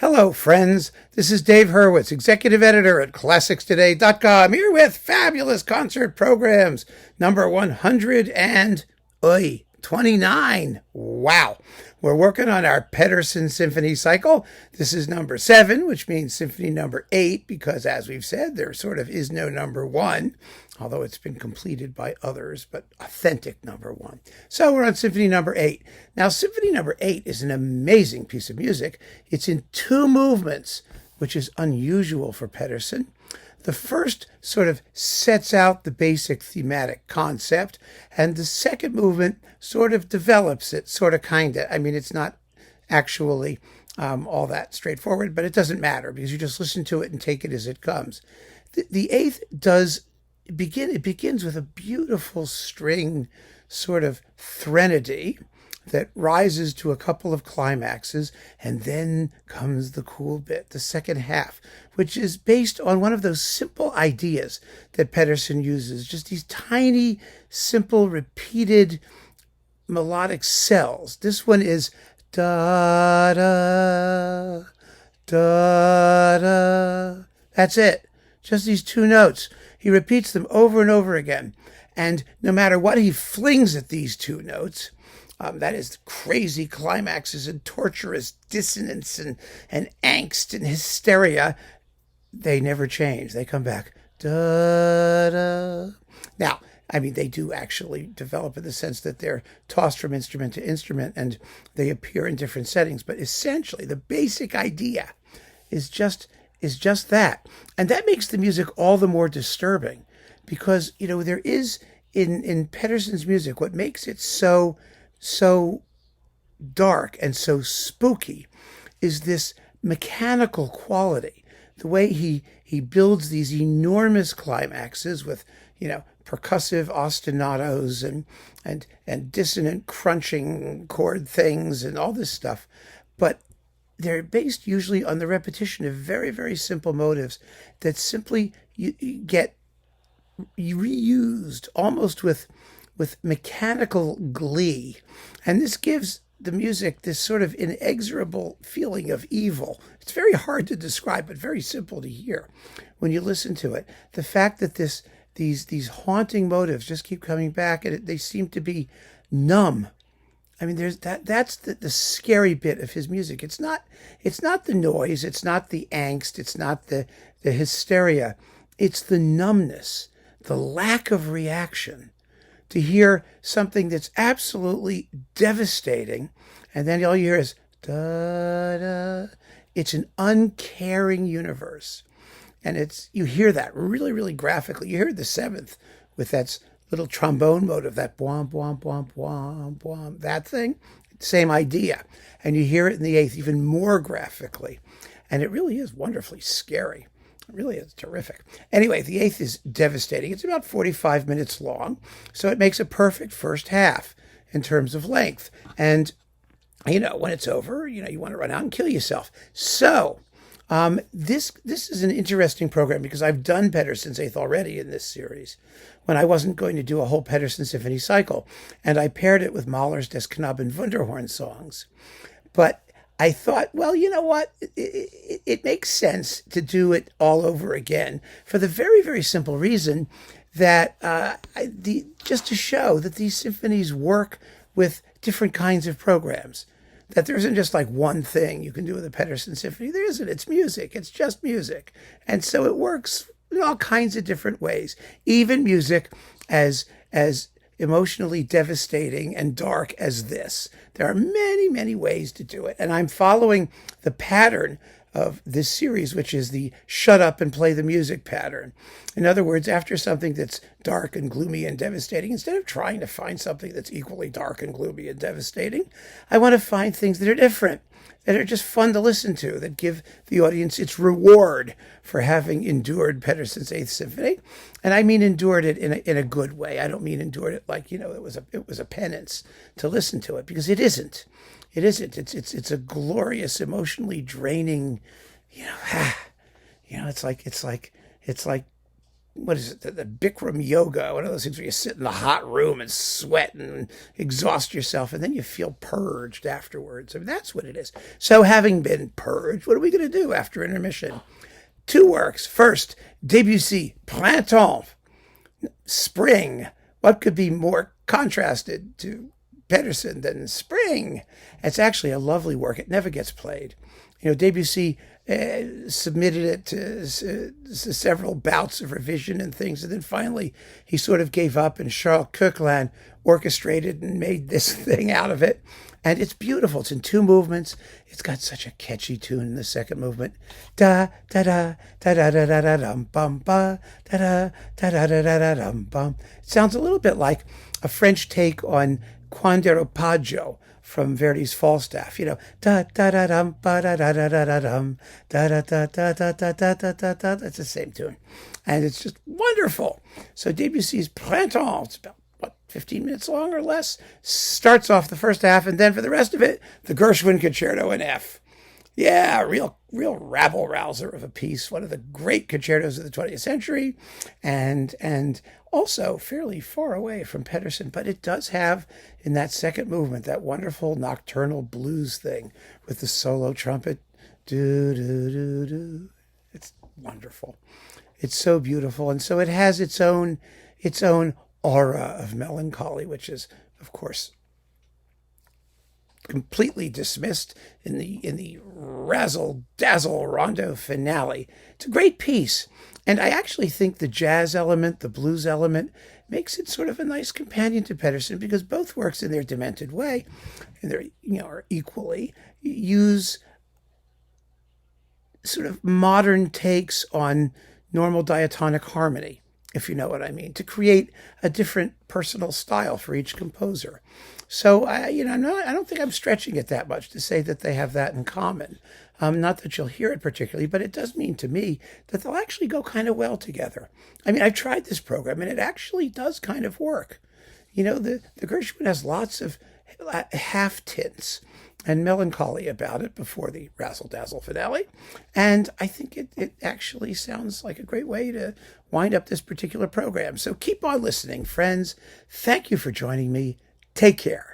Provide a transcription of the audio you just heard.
Hello, friends. This is Dave Hurwitz, executive editor at ClassicsToday.com, here with fabulous concert programs, number 129. Wow. We're working on our Pettersson Symphony Cycle. This is number 7, which means Symphony number 8, because as we've said, there sort of is no number 1, although it's been completed by others, but authentic number 1. So we're on Symphony number 8. Now, Symphony number 8 is an amazing piece of music. It's in 2 movements, which is unusual for Pettersson. The first sort of sets out the basic thematic concept, and the second movement sort of develops it, sort of, kind of. I mean, it's not actually all that straightforward, but it doesn't matter because you just listen to it and take it as it comes. The eighth begins with a beautiful string sort of threnody that rises to a couple of climaxes, and then comes the cool bit, the second half, which is based on one of those simple ideas that Pettersson uses, just these tiny, simple, repeated melodic cells. This one is da-da, da-da. That's it. Just these 2 notes. He repeats them over and over again. And no matter what he flings at these 2 notes, that is crazy climaxes and torturous dissonance and angst and hysteria, they never change. They come back. Da-da. Now, I mean, they do actually develop in the sense that they're tossed from instrument to instrument and they appear in different settings. But essentially, the basic idea is just that. And that makes the music all the more disturbing because, you know, there is in Pettersson's music, what makes it so dark and so spooky is this mechanical quality. The way he builds these enormous climaxes with, you know, percussive ostinatos and dissonant crunching chord things and all this stuff. But they're based usually on the repetition of very, very simple motives that simply you get reused almost with mechanical glee. And this gives the music this sort of inexorable feeling of evil. It's very hard to describe, but very simple to hear when you listen to it. The fact that these haunting motives just keep coming back and they seem to be numb. I mean, that's the scary bit of his music. It's not the noise, it's not the angst, it's not the hysteria. It's the numbness, the lack of reaction. To hear something that's absolutely devastating, and then all you hear is da-da. It's an uncaring universe. And you hear that really, really graphically. You hear the 7th with that little trombone motive, that bwomp, bwomp, bwomp, bwomp, bwomp, that thing. Same idea. And you hear it in the 8th even more graphically. And it really is wonderfully scary. It really is terrific. Anyway, the 8th is devastating. It's about 45 minutes long, so it makes a perfect first half in terms of length. And, you know, when it's over, you know, you want to run out and kill yourself. So this is an interesting program because I've done Pettersson's 8th already in this series when I wasn't going to do a whole Pettersson Symphony cycle, and I paired it with Mahler's Des Knaben Wunderhorn songs. But I thought, well, you know what? It makes sense to do it all over again for the very, very simple reason that just to show that these symphonies work with different kinds of programs, that there isn't just like one thing you can do with a Pettersson symphony. There isn't. It's music. It's just music. And so it works in all kinds of different ways, even music as emotionally devastating and dark as this. There are many, many ways to do it. And I'm following the pattern of this series, which is the shut up and play the music pattern. In other words, after something that's dark and gloomy and devastating, instead of trying to find something that's equally dark and gloomy and devastating, I want to find things that are different, that are just fun to listen to, that give the audience its reward for having endured Pettersson's 8th Symphony. And I mean endured it in a good way. I don't mean endured it like, you know, it was a penance to listen to it, because it isn't. It isn't. It's a glorious, emotionally draining, it's like what is it, the Bikram yoga, one of those things where you sit in the hot room and sweat and exhaust yourself, and then you feel purged afterwards. I mean, that's what it is. So having been purged, what are we going to do after intermission? Two works. First, Debussy, Printemps, spring. What could be more contrasted to Pettersson than spring? It's actually a lovely work. It never gets played. Debussy submitted it to several bouts of revision and things, and then finally he sort of gave up, and Charles Koechlin orchestrated and made this thing out of it. And it's beautiful. It's in two movements. It's got such a catchy tune in the second movement. Da da da da da da da da dum bum ba da da da da da da da dum bum. It sounds a little bit like a French take on Quando Paggio from Verdi's Falstaff. Da da da dum ba da da da da da dum da da da da da da da da da da. That's the same tune, and it's just wonderful. So Debussy's Printemps, it's about 15 minutes long or less, starts off the first half, and then for the rest of it, the Gershwin Concerto in F. Yeah, real rabble rouser of a piece, one of the great concertos of the 20th century, and also fairly far away from Pettersson, but it does have in that second movement that wonderful nocturnal blues thing with the solo trumpet. Do do do do. It's wonderful. It's so beautiful, and so it has its own aura of melancholy, which is, of course, completely dismissed in the razzle dazzle rondo finale. It's a great piece, and I actually think the jazz element, the blues element, makes it sort of a nice companion to Pettersson, because both works in their demented way, and they're are equally use sort of modern takes on normal diatonic harmony, if you know what I mean, to create a different personal style for each composer. So, I don't think I'm stretching it that much to say that they have that in common. Not that you'll hear it particularly, but it does mean to me that they'll actually go kind of well together. I mean, I tried this program, and it actually does kind of work. The Gershwin has lots of half tints and melancholy about it before the razzle-dazzle finale. And I think it actually sounds like a great way to wind up this particular program. So keep on listening, friends. Thank you for joining me. Take care.